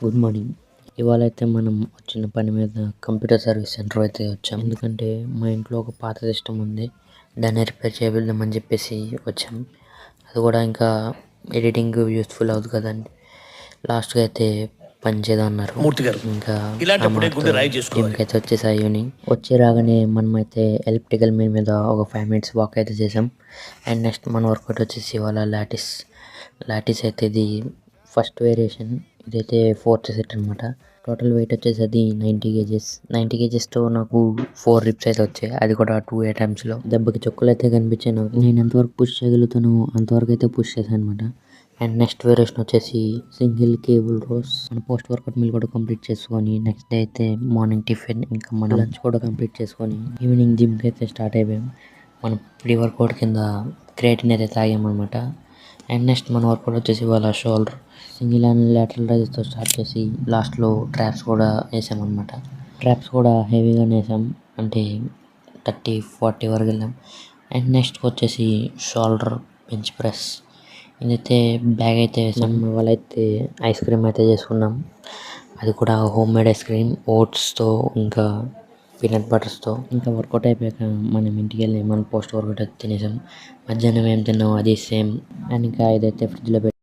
Good morning. ఇవాళ అయితే మనం వచ్చిన పని మీద కంప్యూటర్ సర్వీస్ సెంటర్ అయితే వచ్చాం. ఎందుకంటే మా ఇంట్లో ఒక పాత సిస్టమ్ ఉంది, దాన్ని రిపేర్ చేపిద్దామని చెప్పేసి వచ్చాం. అది కూడా ఇంకా ఎడిటింగ్ యూస్ఫుల్ అవుతుంది కదండి. లాస్ట్గా అయితే పని చేద్దాం అన్నారు. ఇంకా జిమ్కి అయితే వచ్చేసాయి. ఈవినింగ్ వచ్చి రాగానే మనం అయితే ఎలక్ట్రికల్ మీద ఒక 5 minutes వాక్ అయితే చేసాం. అండ్ నెక్స్ట్ మన వర్కౌట్ వచ్చేసి ఇవాళ లాటిస్ అయితే ఇది ఫస్ట్ వేరియేషన్. ఇదైతే 4th సెట్ అనమాట. టోటల్ వెయిట్ వచ్చేసి అది 90 kgs. 90 kgsతో నాకు 4 రిప్స్ అయితే వచ్చాయి, అది కూడా 2 attemptsలో. దెబ్బకి చుక్కలు అయితే కనిపించాయి నాకు. నేను ఎంతవరకు పుష్ చేయగలుగుతానో అంతవరకు అయితే పుష్ చేశాను అనమాట. అండ్ నెక్స్ట్ వేరియేషన్ వచ్చేసి సింగిల్ కేబుల్ రోస్. మన పోస్ట్ వర్కౌట్ మీల్ కూడా కంప్లీట్ చేసుకొని నెక్స్ట్ డే అయితే మార్నింగ్ టిఫిన్ ఇంకా మన లంచ్ కూడా కంప్లీట్ చేసుకొని ఈవినింగ్ జిమ్కి అయితే స్టార్ట్ అయిపోయాం. మనం ప్రీ వర్కౌట్ కింద క్రియేటిన్ అయితే తాగామన్నమాట. అండ్ నెక్స్ట్ మన వర్కౌట్ వచ్చేసి వాళ్ళ షోల్డర్ సింగిల్ అండ్ లాటరల్ రైజ్తో స్టార్ట్ చేసి లాస్ట్లో ట్రాప్స్ కూడా వేసామన్నమాట. ట్రాప్స్ కూడా హెవీగానే వేసాం, అంటే 30-40 వరకు వెళ్ళాం. అండ్ నెక్స్ట్ వచ్చేసి షోల్డర్ బెంచ్ ప్రెస్. ఇదైతే బ్యాగ్ అయితే వేసాం. వాళ్ళైతే ఐస్ క్రీమ్ అయితే చేసుకున్నాం, అది కూడా హోమ్ మేడ్ ఐస్ క్రీమ్ ఓట్స్తో ఇంకా పీనట్ బటర్స్తో. ఇంకా వర్కౌట్ అయిపోయాక మనం ఇంటికి వెళ్ళి మన పోస్ట్ వర్కౌట్ అయితే తినేసాం. మధ్యాహ్నం ఏం తిన్నాం అది సేమ్. అండ్ ఇంకా ఇదైతే ఫ్రిడ్జ్లో